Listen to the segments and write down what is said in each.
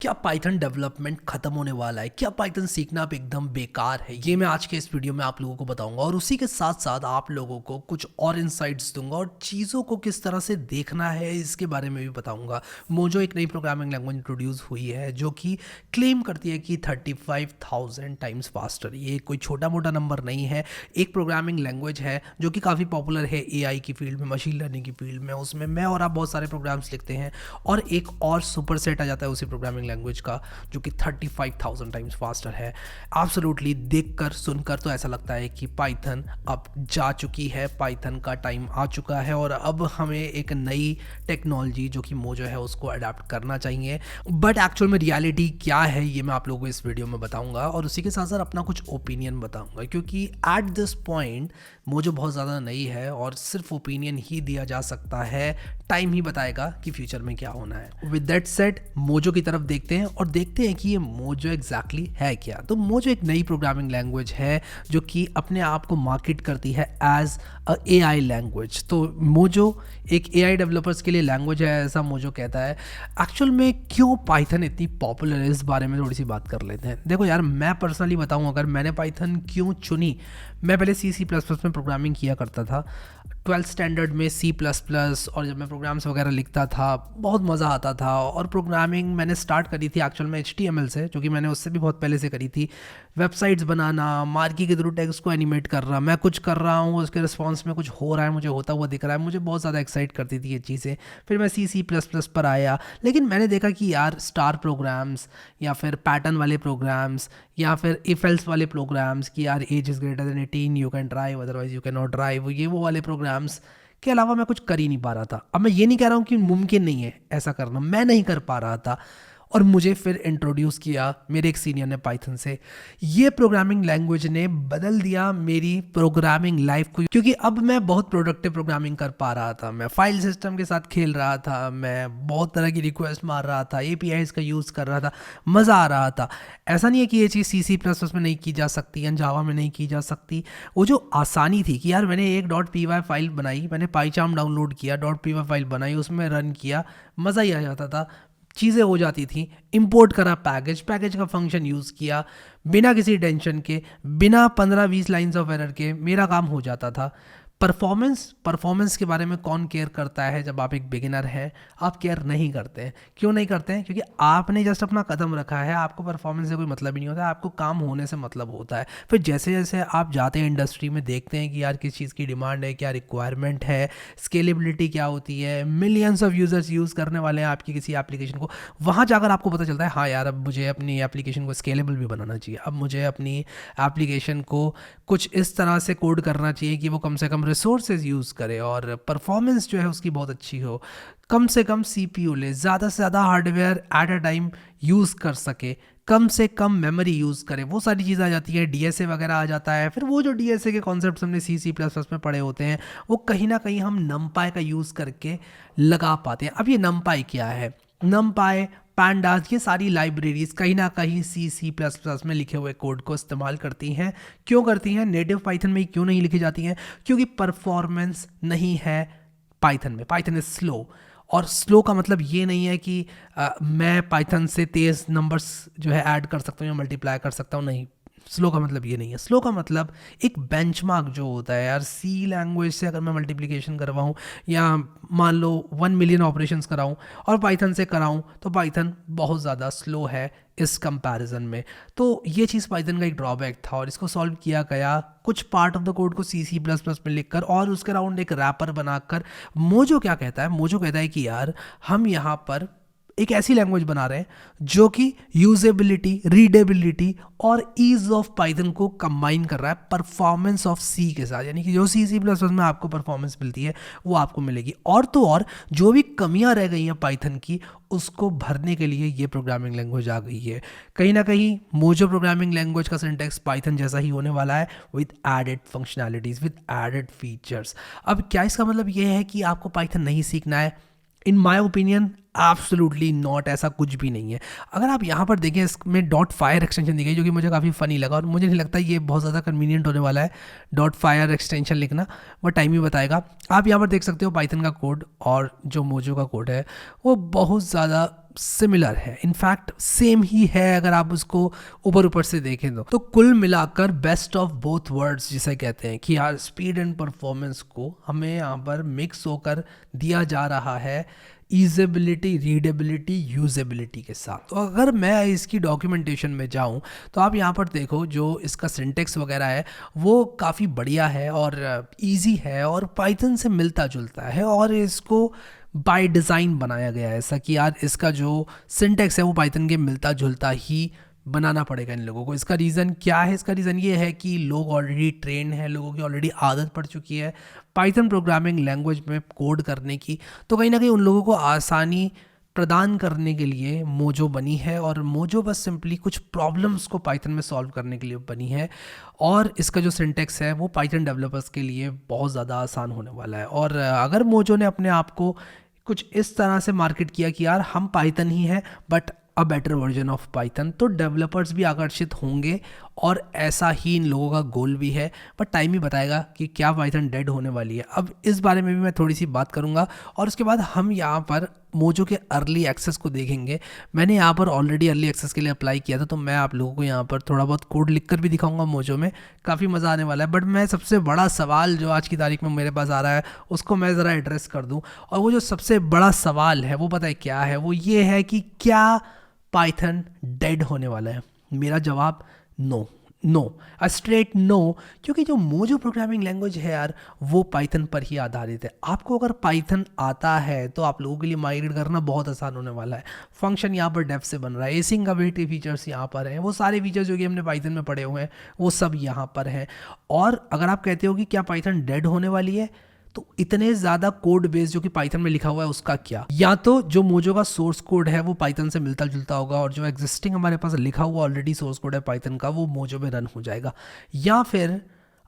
क्या Python development खत्म होने वाला है? क्या पाइथन सीखना अब एकदम बेकार है? ये मैं आज के इस वीडियो में आप लोगों को बताऊंगा और उसी के साथ साथ आप लोगों को कुछ और इंसाइट्स दूंगा और चीज़ों को किस तरह से देखना है इसके बारे में भी बताऊंगा। मोजो एक नई प्रोग्रामिंग लैंग्वेज इंट्रोड्यूस हुई है जो कि क्लेम करती है कि 35,000 टाइम्स फास्टर। ये कोई छोटा मोटा नंबर नहीं है। एक प्रोग्रामिंग लैंग्वेज है जो कि काफ़ी पॉपुलर है एआई की फील्ड में, मशीन लर्निंग की फील्ड में। उसमें मैं और आप बहुत सारे प्रोग्राम्स लिखते हैं और एक और सुपर सेट आ जाता है उसी प्रोग्रामिंग लैंग्वेज का जो कि 35,000 टाइम्स फास्टर है। एब्सोल्युटली देखकर सुनकर तो ऐसा लगता है कि पाइथन अब जा चुकी है, पाइथन का टाइम आ चुका है और अब हमें एक नई टेक्नोलॉजी जो कि मोजो है उसको अडेप्ट करना चाहिए। बट एक्चुअल में रियलिटी क्या है ये मैं आप लोगों को इस वीडियो में बताऊंगा और उसी के साथ साथ अपना कुछ ओपिनियन बताऊंगा, क्योंकि एट दिस पॉइंट मोजो बहुत ज़्यादा नई है और सिर्फ ओपिनियन ही दिया जा सकता है। टाइम ही बताएगा कि फ्यूचर में क्या होना है। विद दैट सेड मोजो की तरफ देखते हैं और देखते हैं कि ये मोजो एग्जैक्टली है क्या। तो मोजो एक नई प्रोग्रामिंग लैंग्वेज है जो कि अपने आप को मार्केट करती है एज अ एआई लैंग्वेज। तो मोजो एक एआई डेवलपर्स के लिए लैंग्वेज है, ऐसा मोजो कहता है। एक्चुअल में क्यों पाइथन इतनी पॉपुलर है इस बारे में थोड़ी सी बात कर लेते हैं। देखो यार, मैं पर्सनली बताऊं अगर मैंने पाइथन क्यों चुनी, मैं पहले C++ में प्रोग्रामिंग किया करता था 12th स्टैंडर्ड में C++। और जब मैं प्रोग्राम्स वगैरह लिखता था बहुत मज़ा आता था। और प्रोग्रामिंग मैंने स्टार्ट करी थी एक्चुअल में HTML से, जो कि मैंने उससे भी बहुत पहले से करी थी। वेबसाइट्स बनाना, मार्की के थ्रू टेक्स्ट को एनिमेट कर रहा, मैं कुछ कर रहा हूँ उसके रिस्पॉन्स में कुछ हो रहा है, मुझे होता हुआ दिख रहा है, मुझे बहुत ज़्यादा एक्साइट करती थी ये चीज़ें। फिर मैं C++ पर आया, लेकिन मैंने देखा कि यार स्टार प्रोग्राम्स या फिर पैटर्न वाले प्रोग्राम्स या फिर इफ एल्स वाले प्रोग्राम्स कि यार age is greater than 18 you can drive otherwise you can not drive, ये वो वाले प्रोग्राम्स के अलावा मैं कुछ कर ही नहीं पा रहा था। अब मैं ये नहीं कह रहा हूँ कि मुमकिन नहीं है ऐसा करना, मैं नहीं कर पा रहा था। और मुझे फिर इंट्रोड्यूस किया मेरे एक सीनियर ने पाइथन से। ये प्रोग्रामिंग लैंग्वेज ने बदल दिया मेरी प्रोग्रामिंग लाइफ को, क्योंकि अब मैं बहुत प्रोडक्टिव प्रोग्रामिंग कर पा रहा था। मैं फाइल सिस्टम के साथ खेल रहा था, मैं बहुत तरह की रिक्वेस्ट मार रहा था, APIs का यूज़ कर रहा था, मज़ा आ रहा था। ऐसा नहीं है कि ये चीज़ C++ में नहीं की जा सकती या जावा में नहीं की जा सकती। वो जो आसानी थी कि यार मैंने एक .py फाइल बनाई, मैंने पाईचार्म डाउनलोड किया, .py फाइल बनाई, उसमें रन किया, मज़ा ही आ जाता था, चीज़ें हो जाती थी। इंपोर्ट करा पैकेज का फंक्शन यूज़ किया, बिना किसी टेंशन के, बिना 15-20 लाइंस ऑफ एरर के मेरा काम हो जाता था। परफॉर्मेंस के बारे में कौन केयर करता है जब आप एक बिगिनर हैं? आप केयर नहीं करते हैं। क्यों नहीं करते हैं? क्योंकि आपने जस्ट अपना कदम रखा है, आपको परफॉर्मेंस से कोई मतलब ही नहीं होता है, आपको काम होने से मतलब होता है। फिर जैसे जैसे आप जाते हैं इंडस्ट्री में, देखते हैं कि यार किस चीज़ की डिमांड है, क्या रिक्वायरमेंट है, स्केलेबिलिटी क्या होती है, मिलियंस ऑफ यूज़र्स यूज़ करने वाले हैं आपकी किसी एप्लीकेशन को, वहाँ जाकर आपको पता चलता है हाँ यार अब मुझे अपनी एप्लीकेशन को स्केलेबल भी बनाना चाहिए, अब मुझे अपनी एप्लीकेशन को कुछ इस तरह से कोड करना चाहिए कि वो कम से कम रिसोर्सेज यूज़ करे और परफॉर्मेंस जो है उसकी बहुत अच्छी हो, कम से कम CPU ले, ज़्यादा से ज़्यादा hardware at a time use कर सके, कम से कम मेमोरी यूज़ करे। वो सारी चीज़ें आ जाती है, DSA वगैरह आ जाता है। फिर वो जो DSA के कॉन्सेप्ट्स हमने C++ में पढ़े होते हैं वो कहीं ना कहीं हम numpy का यूज़ करके लगा पाते हैं। अब ये numpy क्या है? numpy, pandas, ये सारी लाइब्रेरीज कहीं ना कहीं C++ में लिखे हुए कोड को इस्तेमाल करती हैं। क्यों करती हैं? नेटिव पाइथन में क्यों नहीं लिखी जाती हैं? क्योंकि परफॉर्मेंस नहीं है पाइथन में। Python is slow. और स्लो का मतलब ये नहीं है कि मैं पाइथन से तेज़ नंबर्स जो है ऐड कर सकता हूँ या मल्टीप्लाई कर सकता हूँ, नहीं। स्लो का मतलब ये नहीं है। स्लो का मतलब एक बेंचमार्क जो होता है यार, सी लैंग्वेज से अगर मैं मल्टीप्लिकेशन करवाऊँ या मान लो 1 मिलियन ऑपरेशंस कराऊँ और पाइथन से कराऊँ तो पाइथन बहुत ज़्यादा स्लो है इस कंपैरिजन में। तो ये चीज़ पाइथन का एक ड्रॉबैक था और इसको सॉल्व किया गया कुछ पार्ट ऑफ द कोड को C++ में लिखकर और उसके अराउंड एक रैपर बनाकर। मोजो क्या कहता है? मोजो कहता है कि यार हम यहाँ पर एक ऐसी लैंग्वेज बना रहे हैं जो कि यूजेबिलिटी, रीडेबिलिटी और ईज ऑफ पाइथन को कंबाइन कर रहा है परफॉर्मेंस ऑफ सी के साथ। यानी कि जो C++ में आपको परफॉर्मेंस मिलती है वो आपको मिलेगी। और तो और जो भी कमियां रह गई हैं पाइथन की उसको भरने के लिए ये प्रोग्रामिंग लैंग्वेज आ गई है। कहीं ना कहीं मोजो प्रोग्रामिंग लैंग्वेज का सिंटैक्स पाइथन जैसा ही होने वाला है, with added functionalities, with added features. अब क्या इसका मतलब ये है कि आपको पाइथन नहीं सीखना है? इन माई ओपिनियन एब्सोल्युटली नॉट, ऐसा कुछ भी नहीं है। अगर आप यहाँ पर देखें, इसमें डॉट फायर एक्सटेंशन दी गई जो कि मुझे काफ़ी फ़नी लगा और मुझे नहीं लगता ये बहुत ज़्यादा कन्वीनियंट होने वाला है डॉट फायर एक्सटेंशन लिखना, वो टाइम ही बताएगा। आप यहाँ पर देख सकते हो पाइथन का कोड और जो मोजो का कोड है वो बहुत ज़्यादा सिमिलर है, इनफैक्ट सेम ही है अगर आप उसको ऊपर ऊपर से देखें तो कुल मिलाकर बेस्ट ऑफ बोथ वर्ड्स जिसे कहते हैं कि यार स्पीड एंड परफॉर्मेंस को हमें यहाँ पर मिक्स होकर दिया जा रहा है ईजेबिलिटी, रीडेबिलिटी, यूजेबिलिटी के साथ। तो अगर मैं इसकी डॉक्यूमेंटेशन में जाऊं तो आप यहाँ पर देखो जो इसका सिंटेक्स वगैरह है वो काफ़ी बढ़िया है और इजी है और पाइथन से मिलता जुलता है और इसको बाय डिज़ाइन बनाया गया है ऐसा कि यार इसका जो सिंटेक्स है वो पाइथन के मिलता जुलता ही बनाना पड़ेगा इन लोगों को। इसका रीज़न क्या है? इसका रीज़न ये है कि लोग ऑलरेडी ट्रेन हैं, लोगों की ऑलरेडी आदत पड़ चुकी है पाइथन प्रोग्रामिंग लैंग्वेज में कोड करने की, तो कहीं ना कहीं उन लोगों को आसानी प्रदान करने के लिए मोजो बनी है और मोजो बस सिंपली कुछ प्रॉब्लम्स को पाइथन में सॉल्व करने के लिए बनी है और इसका जो सिंटेक्स है वो पाइथन डेवलपर्स के लिए बहुत ज़्यादा आसान होने वाला है। और अगर मोजो ने अपने आप को कुछ इस तरह से मार्केट किया कि यार हम पाइथन ही हैं but a better version of Python, तो डेवलपर्स भी आकर्षित होंगे और ऐसा ही इन लोगों का गोल भी है। बट टाइम ही बताएगा कि क्या पाइथन डेड होने वाली है। अब इस बारे में भी मैं थोड़ी सी बात करूंगा और उसके बाद हम यहाँ पर मोजो के अर्ली एक्सेस को देखेंगे। मैंने यहाँ पर ऑलरेडी अर्ली एक्सेस के लिए अप्लाई किया था तो मैं आप लोगों को यहाँ पर थोड़ा बहुत कोड लिखकर भी दिखाऊंगा मोजो में, काफ़ी मज़ा आने वाला है। बट मैं सबसे बड़ा सवाल जो आज की तारीख में मेरे पास आ रहा है उसको मैं ज़रा एड्रेस कर दूँ, और वो जो सबसे बड़ा सवाल है वो पता है क्या है? वो ये है कि क्या पाइथन डेड होने वाला है? मेरा जवाब no, no, a straight no, क्योंकि जो मोजो प्रोग्रामिंग लैंग्वेज है यार वो पाइथन पर ही आधारित है। आपको अगर पाइथन आता है तो आप लोगों के लिए माइग्रेट करना बहुत आसान होने वाला है। फंक्शन यहाँ पर डेफ से बन रहा है, एसिंक फीचर्स यहाँ पर हैं, वो सारे फीचर्स जो कि हमने पाइथन में पढ़े हुए हैं वो सब यहाँ पर हैं। और अगर आप कहते हो कि क्या पाइथन डेड होने वाली है, तो इतने ज़्यादा कोड बेस जो कि पाइथन में लिखा हुआ है उसका क्या? या तो जो मोजो का सोर्स कोड है वो पाइथन से मिलता जुलता होगा और जो एग्जिस्टिंग हमारे पास लिखा हुआ ऑलरेडी सोर्स कोड है पाइथन का वो मोजो में रन हो जाएगा, या फिर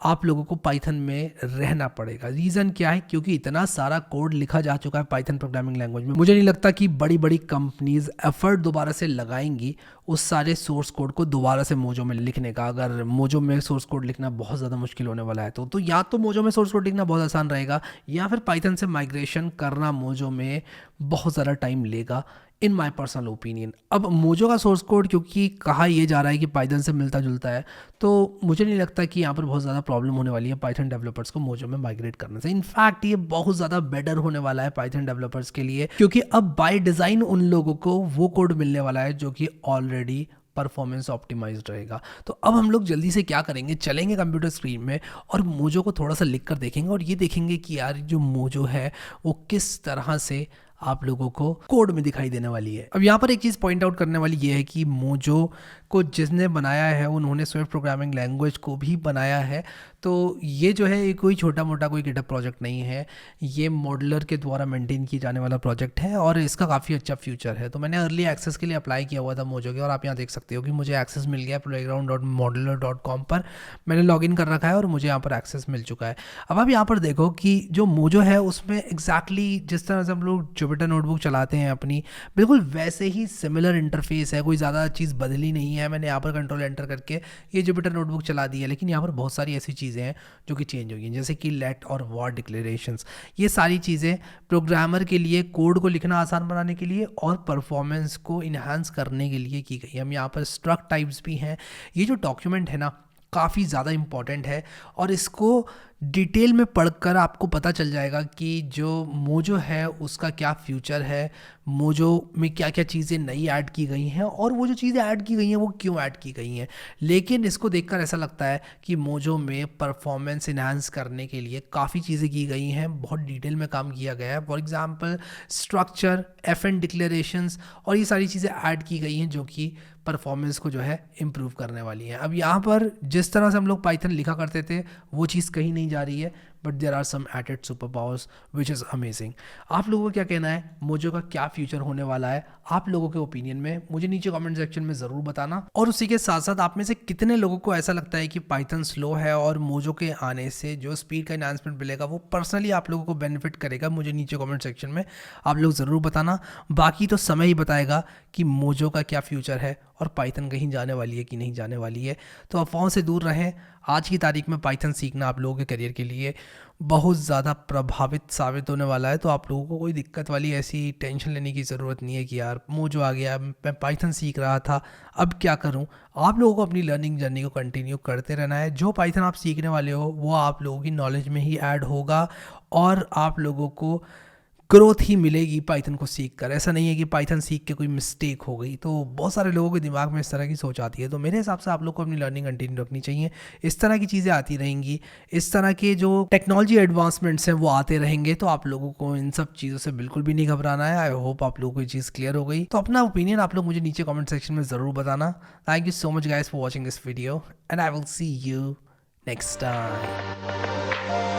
आप लोगों को पाइथन में रहना पड़ेगा। रीज़न क्या है? क्योंकि इतना सारा कोड लिखा जा चुका है पाइथन प्रोग्रामिंग लैंग्वेज में, मुझे नहीं लगता कि बड़ी बड़ी कंपनीज एफर्ट दोबारा से लगाएंगी उस सारे सोर्स कोड को दोबारा से मोजो में लिखने का। अगर मोजो में सोर्स कोड लिखना बहुत ज़्यादा मुश्किल होने वाला है तो या तो मोजो में सोर्स कोड लिखना बहुत आसान रहेगा या फिर पाइथन से माइग्रेशन करना मोजो में बहुत ज़्यादा टाइम लेगा, इन माई पर्सनल ओपिनियन। अब मोजो का सोर्स कोड क्योंकि कहा यह जा रहा है कि पाइथन से मिलता जुलता है, तो मुझे नहीं लगता कि यहाँ पर बहुत ज़्यादा प्रॉब्लम होने वाली है पाइथन डेवलपर्स को मोजो में माइग्रेट करने से। इनफैक्ट ये बहुत ज़्यादा बेटर होने वाला है पाइथन डेवलपर्स के लिए, क्योंकि अब बाय डिज़ाइन उन लोगों को वो कोड मिलने वाला है जो कि ऑलरेडी परफॉर्मेंस ऑप्टिमाइज्ड रहेगा। तो अब हम लोग जल्दी से क्या करेंगे, चलेंगे कंप्यूटर स्क्रीन में और मोजो को थोड़ा सा लिख कर देखेंगे और ये देखेंगे कि यार जो मोजो है वो किस तरह से आप लोगों को कोड में दिखाई देने वाली है। अब यहाँ पर एक चीज़ पॉइंट आउट करने वाली ये है कि मोजो को जिसने बनाया है उन्होंने स्विफ्ट प्रोग्रामिंग लैंग्वेज को भी बनाया है, तो ये जो है ये कोई छोटा मोटा कोई गिटहब प्रोजेक्ट नहीं है, ये मॉडलर के द्वारा मेंटेन किया जाने वाला प्रोजेक्ट है और इसका काफ़ी अच्छा फ्यूचर है। तो मैंने अर्ली एक्सेस के लिए अप्लाई किया हुआ था मोजो के और आप यहाँ देख सकते हो कि मुझे एक्सेस मिल गया playground.modular.com पर, मैंने लॉगिन कर रखा है और मुझे यहाँ पर एक्सेस मिल चुका है। अब आप यहाँ पर देखो कि जो मोजो है उसमें एग्जैक्टली जिस तरह से हम लोग जुपिटर नोटबुक चलाते हैं अपनी, बिल्कुल वैसे ही सिमिलर इंटरफेस है, कोई ज़्यादा चीज़ बदली नहीं है। मैंने यहाँ पर कंट्रोल एंटर करके ये जुपिटर नोटबुक चला दी है, लेकिन यहाँ पर बहुत सारी ऐसी चीज़ें हैं जो कि चेंज हुई हैं, जैसे कि लेट और वॉर डिक्लेरेशंस। ये सारी चीज़ें प्रोग्रामर के लिए कोड को लिखना आसान बनाने के लिए और परफॉर्मेंस को इन्हांस करने के लिए की गई। हम यहाँ पर स्ट्रक्ट टाइप्स भी हैं। ये जो डॉक्यूमेंट है ना काफ़ी ज़्यादा इम्पॉर्टेंट है और इसको डिटेल में पढ़कर आपको पता चल जाएगा कि जो मोजो है उसका क्या फ्यूचर है, मोजो में क्या क्या चीज़ें नई ऐड की गई हैं और वो जो चीज़ें ऐड की गई हैं वो क्यों ऐड की गई हैं। लेकिन इसको देखकर ऐसा लगता है कि मोजो में परफॉर्मेंस इन्हांस करने के लिए काफ़ी चीज़ें की गई हैं, बहुत डिटेल में काम किया गया है। For example structure, FN declarations और ये सारी चीज़ें ऐड की गई हैं जो कि परफॉर्मेंस को जो है इम्प्रूव करने वाली हैं। अब यहाँ पर जिस तरह से हम लोग पाइथन लिखा करते थे वो चीज़ कहीं नहीं जा रही है, but there are some added super powers which is amazing. आप लोगों का क्या कहना है, मोजो का क्या फ्यूचर होने वाला है आप लोगों के ओपिनियन में, मुझे नीचे कमेंट सेक्शन में ज़रूर बताना। और उसी के साथ साथ आप में से कितने लोगों को ऐसा लगता है कि पाइथन स्लो है और मोजो के आने से जो स्पीड का एनहांसमेंट मिलेगा वो पर्सनली आप लोगों को बेनिफिट करेगा, मुझे नीचे कमेंट सेक्शन में आप लोग ज़रूर बताना। बाकी तो समय ही बताएगा कि मोजो का क्या फ्यूचर है और पाइथन कहीं जाने वाली है कि नहीं जाने वाली है। तो अफवाहों से दूर रहें। आज की तारीख में पाइथन सीखना आप लोगों के करियर के लिए बहुत ज़्यादा प्रभावित साबित होने वाला है। तो आप लोगों को कोई दिक्कत वाली ऐसी टेंशन लेने की ज़रूरत नहीं है कि यार मोजो आ गया, मैं पाइथन सीख रहा था, अब क्या करूं। आप लोगों को अपनी लर्निंग जर्नी को कंटिन्यू करते रहना है। जो पाइथन आप सीखने वाले हो वो आप लोगों की नॉलेज में ही ऐड होगा और आप लोगों को ग्रोथ ही मिलेगी पाइथन को सीख कर। ऐसा नहीं है कि पाइथन सीख के कोई मिस्टेक हो गई। तो बहुत सारे लोगों के दिमाग में इस तरह की सोच आती है। तो मेरे हिसाब से आप लोग को अपनी लर्निंग कंटिन्यू रखनी चाहिए। इस तरह की चीज़ें आती रहेंगी, इस तरह के जो टेक्नोलॉजी एडवांसमेंट्स हैं वो आते रहेंगे। तो आप लोगों को इन सब चीज़ों से बिल्कुल भी नहीं घबराना है। आई होप आप लोगों को ये चीज़ क्लियर हो गई। तो अपना ओपिनियन आप लोग मुझे नीचे कॉमेंट सेक्शन में ज़रूर बताना। Thank you so much guys for watching this video and I will see you next time.